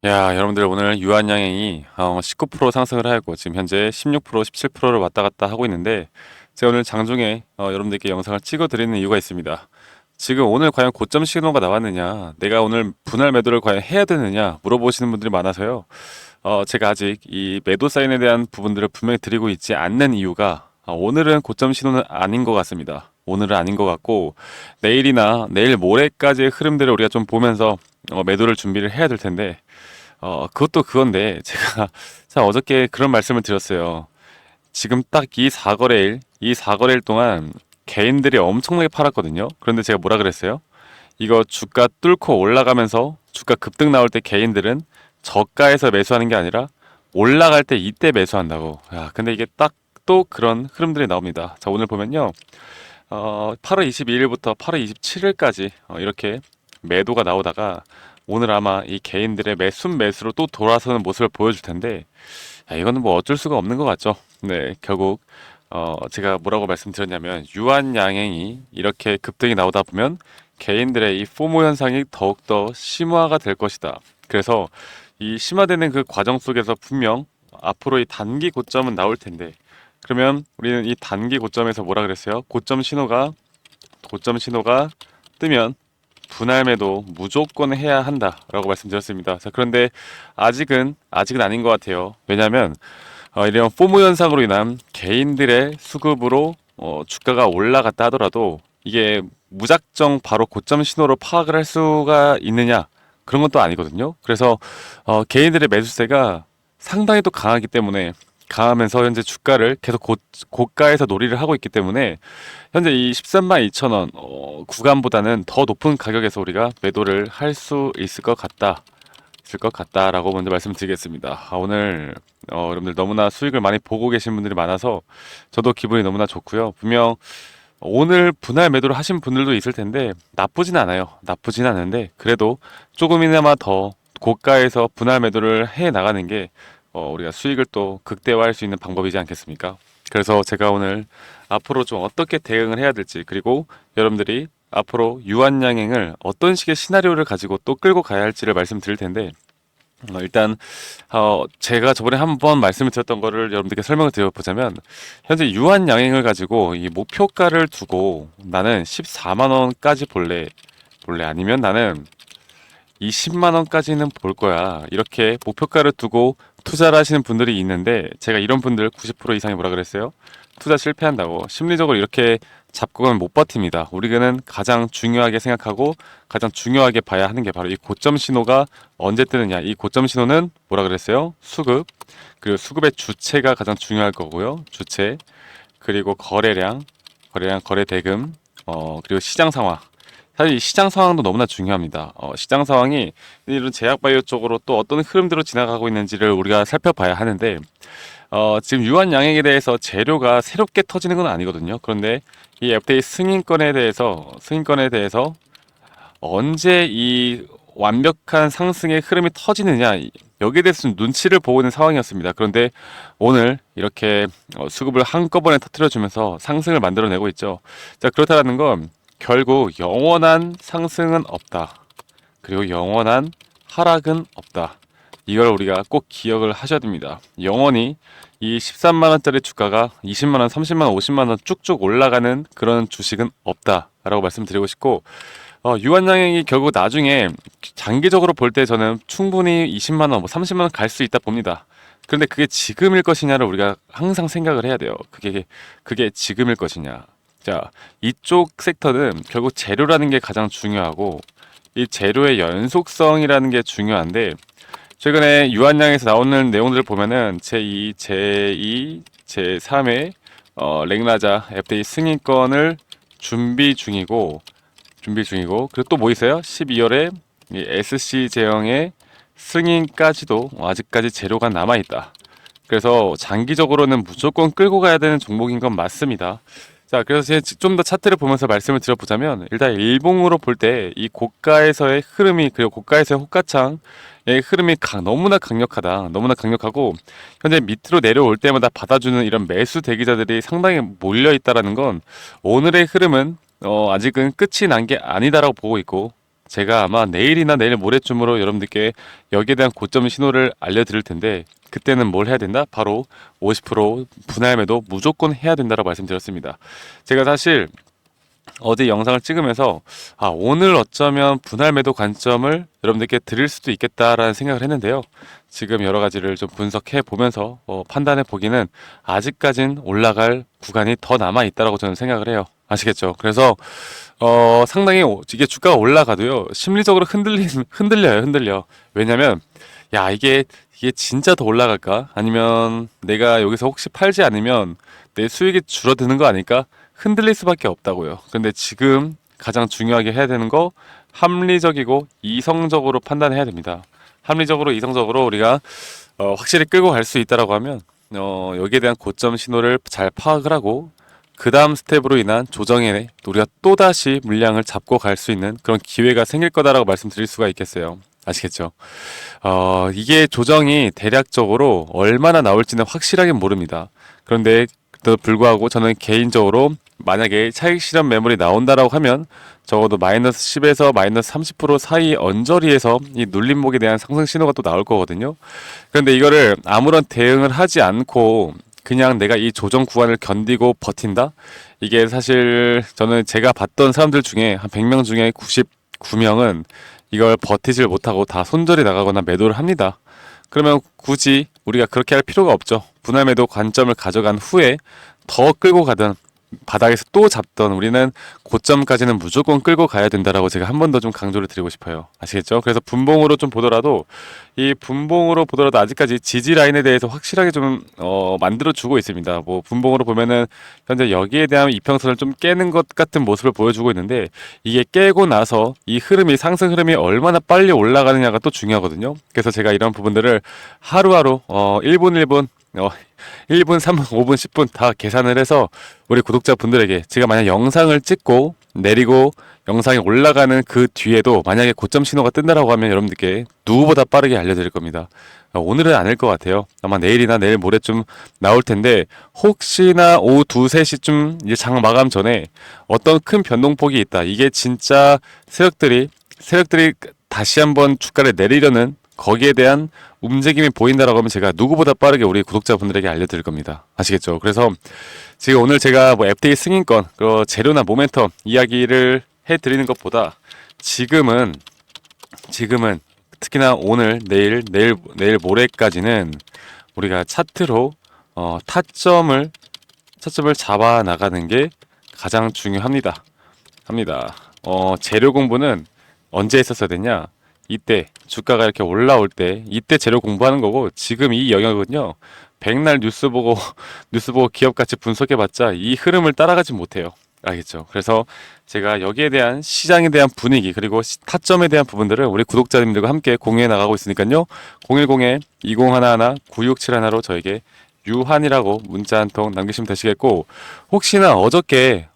야, 여러분들 오늘 유한양행이 19% 상승을 하고 지금 현재 16%, 17%를 왔다 갔다 하고 있는데 제가 오늘 장중에 여러분들께 영상을 찍어 드리는 이유가 있습니다. 지금 오늘 과연 고점 신호가 나왔느냐, 내가 오늘 분할 매도를 과연 해야 되느냐 물어보시는 분들이 많아서요. 제가 아직 이 매도 사인에 대한 부분들을 분명히 드리고 있지 않는 이유가 오늘은 고점 신호는 아닌 것 같습니다. 오늘은 아닌 것 같고 내일이나 내일 모레까지의 흐름들을 우리가 좀 보면서 매도를 준비를 해야 될 텐데 그것도 그건데, 제가, 자, 어저께 그런 말씀을 드렸어요. 지금 딱 이 사거래일 동안 개인들이 엄청나게 팔았거든요. 그런데 제가 뭐라 그랬어요? 이거 주가 뚫고 올라가면서 주가 급등 나올 때 개인들은 저가에서 매수하는 게 아니라 올라갈 때 이때 매수한다고. 야, 근데 이게 딱 또 그런 흐름들이 나옵니다. 자, 오늘 보면요. 8월 22일부터 8월 27일까지 이렇게 매도가 나오다가 오늘 아마 이 개인들의 매수로 또 돌아서는 모습을 보여줄 텐데, 야, 이거는 뭐 어쩔 수가 없는 것 같죠. 네, 결국 제가 뭐라고 말씀드렸냐면 유한 양행이 이렇게 급등이 나오다 보면 개인들의 이 포모 현상이 더욱더 심화가 될 것이다. 그래서 이 심화되는 그 과정 속에서 분명 앞으로 이 단기 고점은 나올 텐데, 그러면 우리는 이 단기 고점에서 뭐라 그랬어요? 고점 신호가 뜨면 분할 매도 무조건 해야 한다라고 말씀드렸습니다. 자, 그런데 아직은 아닌 것 같아요. 왜냐하면 이런 포모 현상으로 인한 개인들의 수급으로 주가가 올라갔다 하더라도 이게 무작정 바로 고점 신호로 파악을 할 수가 있느냐, 그런 것도 아니거든요. 그래서 개인들의 매수세가 상당히 또 강하기 때문에, 강하면서 현재 주가를 계속 고가에서 놀이를 하고 있기 때문에 현재 이 13만 2천 원 구간보다는 더 높은 가격에서 우리가 매도를 할 수 있을 것 같다라고 먼저 말씀드리겠습니다. 오늘 여러분들 너무나 수익을 많이 보고 계신 분들이 많아서 저도 기분이 너무나 좋고요. 분명 오늘 분할 매도를 하신 분들도 있을 텐데 나쁘진 않아요. 나쁘진 않은데 그래도 조금이나마 더 고가에서 분할 매도를 해 나가는 게 우리가 수익을 또 극대화할 수 있는 방법이지 않겠습니까? 그래서 제가 오늘 앞으로 좀 어떻게 대응을 해야 될지, 그리고 여러분들이 앞으로 유한양행을 어떤 식의 시나리오를 가지고 또 끌고 가야 할지를 말씀드릴 텐데, 일단 제가 저번에 한번 말씀을 드렸던 거를 여러분들께 설명을 드려보자면, 현재 유한양행을 가지고 이 목표가를 두고 나는 14만 원까지 볼래 아니면 나는 20만 원까지는 볼 거야, 이렇게 목표가를 두고 투자를 하시는 분들이 있는데, 제가 이런 분들 90% 이상이 뭐라 그랬어요? 투자 실패한다고. 심리적으로 이렇게 잡고는 못 버팁니다. 우리는 가장 중요하게 생각하고 가장 중요하게 봐야 하는 게 바로 이 고점 신호가 언제 뜨느냐. 이 고점 신호는 뭐라 그랬어요? 수급. 그리고 수급의 주체가 가장 중요할 거고요. 주체. 그리고 거래 대금, 그리고 시장 상황. 사실 이 시장 상황도 너무나 중요합니다. 시장 상황이 이런 제약바이오 쪽으로 또 어떤 흐름대로 지나가고 있는지를 우리가 살펴봐야 하는데, 지금 유한 양액에 대해서 재료가 새롭게 터지는 건 아니거든요. 그런데 이 FTA 승인권에 대해서 언제 이 완벽한 상승의 흐름이 터지느냐, 여기에 대해서 좀 눈치를 보고 있는 상황이었습니다. 그런데 오늘 이렇게 수급을 한꺼번에 터뜨려주면서 상승을 만들어내고 있죠. 자, 그렇다는 건 결국 영원한 상승은 없다. 그리고 영원한 하락은 없다. 이걸 우리가 꼭 기억을 하셔야 됩니다. 영원히 이 13만 원짜리 주가가 20만 원, 30만 원, 50만 원 쭉쭉 올라가는 그런 주식은 없다라고 말씀드리고 싶고, 유한양행이 결국 나중에 장기적으로 볼 때 저는 충분히 20만 원, 뭐 30만 원 갈 수 있다 봅니다. 그런데 그게 지금일 것이냐를 우리가 항상 생각을 해야 돼요. 그게 지금일 것이냐. 자, 이쪽 섹터는 결국 재료라는 게 가장 중요하고 이 재료의 연속성이라는 게 중요한데, 최근에 유한양에서 나오는 내용들을 보면은 제2, 제2, 제3의 렉라자 FDA 승인권을 준비 중이고, 그리고 또 뭐 있어요? 12월에 이 SC 제형의 승인까지도 아직까지 재료가 남아 있다. 그래서 장기적으로는 무조건 끌고 가야 되는 종목인 건 맞습니다. 자, 그래서 제가 좀 더 차트를 보면서 말씀을 드려보자면, 일단 일봉으로 볼 때 이 고가에서의 흐름이, 그리고 고가에서의 호가창의 흐름이 너무나 강력하다. 너무나 강력하고 현재 밑으로 내려올 때마다 받아주는 이런 매수 대기자들이 상당히 몰려 있다라는 건 오늘의 흐름은 아직은 끝이 난 게 아니다라고 보고 있고, 제가 아마 내일이나 내일 모레쯤으로 여러분들께 여기에 대한 고점 신호를 알려드릴 텐데 그때는 뭘 해야 된다? 바로 50% 분할 매도 무조건 해야 된다라고 말씀드렸습니다. 제가 사실 어제 영상을 찍으면서 오늘 어쩌면 분할 매도 관점을 여러분들께 드릴 수도 있겠다라는 생각을 했는데요. 지금 여러 가지를 좀 분석해 보면서 판단해 보기는 아직까진 올라갈 구간이 더 남아 있다라고 저는 생각을 해요. 아시겠죠? 그래서 상당히 이게 주가가 올라가도요. 심리적으로 흔들려. 왜냐면 야, 이게 진짜 더 올라갈까? 아니면 내가 여기서 혹시 팔지 않으면 내 수익이 줄어드는 거 아닐까? 흔들릴 수밖에 없다고요. 근데 지금 가장 중요하게 해야 되는 거 합리적이고 이성적으로 판단해야 됩니다. 합리적으로 이성적으로 우리가 확실히 끌고 갈 수 있다라고 하면 여기에 대한 고점 신호를 잘 파악을 하고 그 다음 스텝으로 인한 조정에 우리가 또다시 물량을 잡고 갈 수 있는 그런 기회가 생길 거다라고 말씀드릴 수가 있겠어요. 아시겠죠? 이게 조정이 대략적으로 얼마나 나올지는 확실하게 모릅니다. 그런데 또 불구하고 저는 개인적으로 만약에 차익 실현 매물이 나온다라고 하면 적어도 마이너스 10에서 마이너스 30% 사이 언저리에서 이 눌림목에 대한 상승 신호가 또 나올 거거든요. 그런데 이거를 아무런 대응을 하지 않고 그냥 내가 이 조정 구간을 견디고 버틴다? 이게 사실 저는 제가 봤던 사람들 중에 한 100명 중에 99명은 이걸 버티질 못하고 다 손절이 나가거나 매도를 합니다. 그러면 굳이 우리가 그렇게 할 필요가 없죠. 분할 매도 관점을 가져간 후에 더 끌고 가든 바닥에서 또 잡던 우리는 고점까지는 무조건 끌고 가야 된다라고 제가 한 번 더 좀 강조를 드리고 싶어요. 아시겠죠? 그래서 분봉으로 좀 보더라도 이 분봉으로 보더라도 아직까지 지지 라인에 대해서 확실하게 좀 만들어 주고 있습니다. 뭐 분봉으로 보면은 현재 여기에 대한 이평선을 좀 깨는 것 같은 모습을 보여주고 있는데 이게 깨고 나서 이 흐름이 상승 흐름이 얼마나 빨리 올라가느냐가 또 중요하거든요. 그래서 제가 이런 부분들을 하루하루 1분 1분 1분, 3분, 5분, 10분 다 계산을 해서 우리 구독자분들에게 제가 만약 영상을 찍고 내리고 영상이 올라가는 그 뒤에도 만약에 고점 신호가 뜬다라고 하면 여러분들께 누구보다 빠르게 알려드릴 겁니다. 오늘은 아닐 것 같아요. 아마 내일이나 내일 모레쯤 나올 텐데 혹시나 오후 2, 3시쯤 이제 장 마감 전에 어떤 큰 변동폭이 있다. 이게 진짜 세력들이 다시 한번 주가를 내리려는 거기에 대한 움직임이 보인다라고 하면 제가 누구보다 빠르게 우리 구독자분들에게 알려드릴 겁니다. 아시겠죠? 그래서 지금 오늘 제가 뭐 FTA 승인권, 그 재료나 모멘텀 이야기를 해드리는 것보다 지금은 특히나 오늘, 내일 모레까지는 우리가 차트로 타점을 잡아 나가는 게 가장 중요합니다. 재료 공부는 언제 했었어야 되냐? 이때 주가가 이렇게 올라올 때 이때 재료 공부하는 거고 지금 이 영역은요 백날 뉴스 보고 기업가치 분석해봤자 이 흐름을 따라가지 못해요. 알겠죠? 그래서 제가 여기에 대한 시장에 대한 분위기 그리고 타점에 대한 부분들을 우리 구독자님들과 함께 공유해 나가고 있으니까요 010-2011-9671로 저에게 유한이라고 문자 한 통 남기시면 되시겠고 혹시나 어저께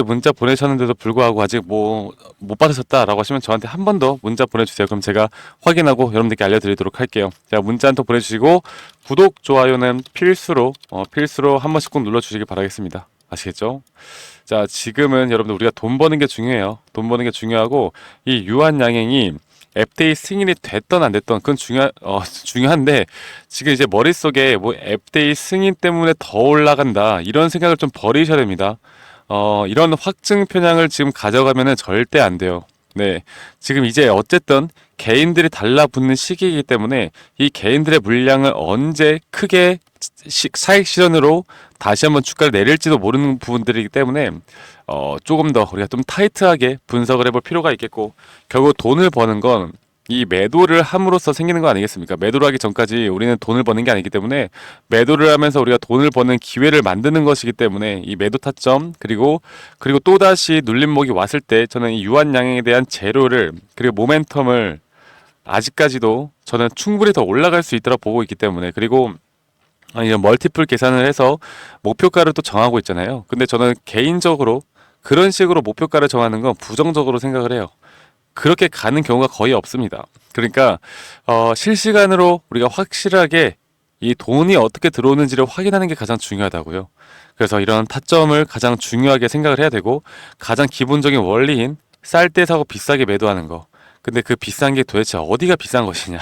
문자 보내셨는데도 불구하고 아직 못 받으셨다라고 하시면 저한테 한 번 더 문자 보내주세요. 그럼 제가 확인하고 여러분들께 알려드리도록 할게요. 자, 문자 한 통 보내주시고 구독, 좋아요는 필수로 한 번씩 꼭 눌러주시기 바라겠습니다. 아시겠죠? 자, 지금은 여러분들 우리가 돈 버는 게 중요해요. 돈 버는 게 중요하고 이 유한 양행이 FTA 승인이 됐던 안 됐던 그건 중요한데 지금 이제 머릿속에 뭐 FTA 승인 때문에 더 올라간다 이런 생각을 좀 버리셔야 됩니다. 이런 확증 편향을 지금 가져가면은 절대 안 돼요. 네. 지금 이제 어쨌든 개인들이 달라붙는 시기이기 때문에 이 개인들의 물량을 언제 크게 차익 실현으로 다시 한번 주가를 내릴지도 모르는 부분들이기 때문에 조금 더 우리가 좀 타이트하게 분석을 해볼 필요가 있겠고 결국 돈을 버는 건 이 매도를 함으로써 생기는 거 아니겠습니까? 매도를 하기 전까지 우리는 돈을 버는 게 아니기 때문에 매도를 하면서 우리가 돈을 버는 기회를 만드는 것이기 때문에 이 매도 타점 그리고 또다시 눌림목이 왔을 때 저는 이 유한 양행에 대한 재료를 그리고 모멘텀을 아직까지도 저는 충분히 더 올라갈 수 있다고 보고 있기 때문에 그리고 이런 멀티플 계산을 해서 목표가를 또 정하고 있잖아요. 근데 저는 개인적으로 그런 식으로 목표가를 정하는 건 부정적으로 생각을 해요. 그렇게 가는 경우가 거의 없습니다. 그러니까 실시간으로 우리가 확실하게 이 돈이 어떻게 들어오는지를 확인하는 게 가장 중요하다고요. 그래서 이런 타점을 가장 중요하게 생각을 해야 되고 가장 기본적인 원리인 쌀 때 사고 비싸게 매도하는 거 근데 그 비싼 게 도대체 어디가 비싼 것이냐?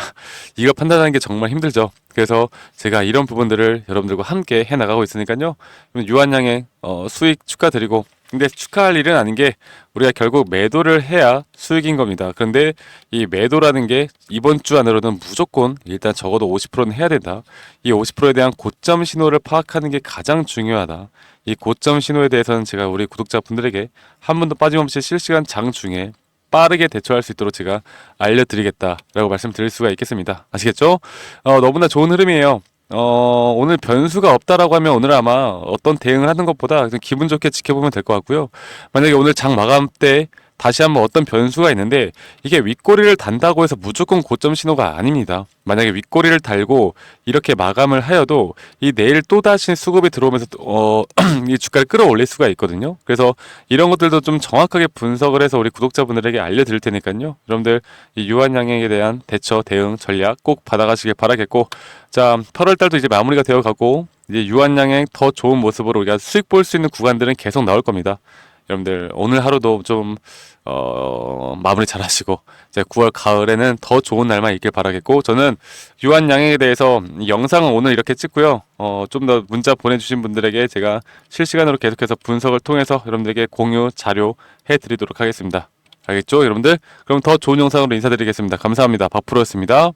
이거 판단하는 게 정말 힘들죠. 그래서 제가 이런 부분들을 여러분들과 함께 해 나가고 있으니까요. 유한양의 수익 축하드리고, 근데 축하할 일은 아닌 게 우리가 결국 매도를 해야 수익인 겁니다. 그런데 이 매도라는 게 이번 주 안으로는 무조건 일단 적어도 50%는 해야 된다. 이 50%에 대한 고점 신호를 파악하는 게 가장 중요하다. 이 고점 신호에 대해서는 제가 우리 구독자분들에게 한 번도 빠짐없이 실시간 장 중에 빠르게 대처할 수 있도록 제가 알려드리겠다라고 말씀드릴 수가 있겠습니다. 아시겠죠? 너무나 좋은 흐름이에요. 오늘 변수가 없다라고 하면 오늘 아마 어떤 대응을 하는 것보다 그냥 기분 좋게 지켜보면 될 것 같고요. 만약에 오늘 장 마감 때 다시 한번 어떤 변수가 있는데 이게 윗꼬리를 단다고 해서 무조건 고점 신호가 아닙니다. 만약에 윗꼬리를 달고 이렇게 마감을 하여도 이 내일 또다시 수급이 들어오면서 이 주가를 끌어올릴 수가 있거든요. 그래서 이런 것들도 좀 정확하게 분석을 해서 우리 구독자분들에게 알려드릴 테니까요. 여러분들 이 유한양행에 대한 대처, 대응, 전략 꼭 받아가시길 바라겠고, 자, 8월 달도 이제 마무리가 되어 가고 이제 유한양행 더 좋은 모습으로 우리가 수익 볼 수 있는 구간들은 계속 나올 겁니다. 여러분들 오늘 하루도 좀 마무리 잘 하시고 이제 9월 가을에는 더 좋은 날만 있길 바라겠고, 저는 유한양행에 대해서 영상은 오늘 이렇게 찍고요. 좀 더 문자 보내주신 분들에게 제가 실시간으로 계속해서 분석을 통해서 여러분들에게 공유 자료 해드리도록 하겠습니다. 알겠죠, 여러분들? 그럼 더 좋은 영상으로 인사드리겠습니다. 감사합니다. 박프로였습니다.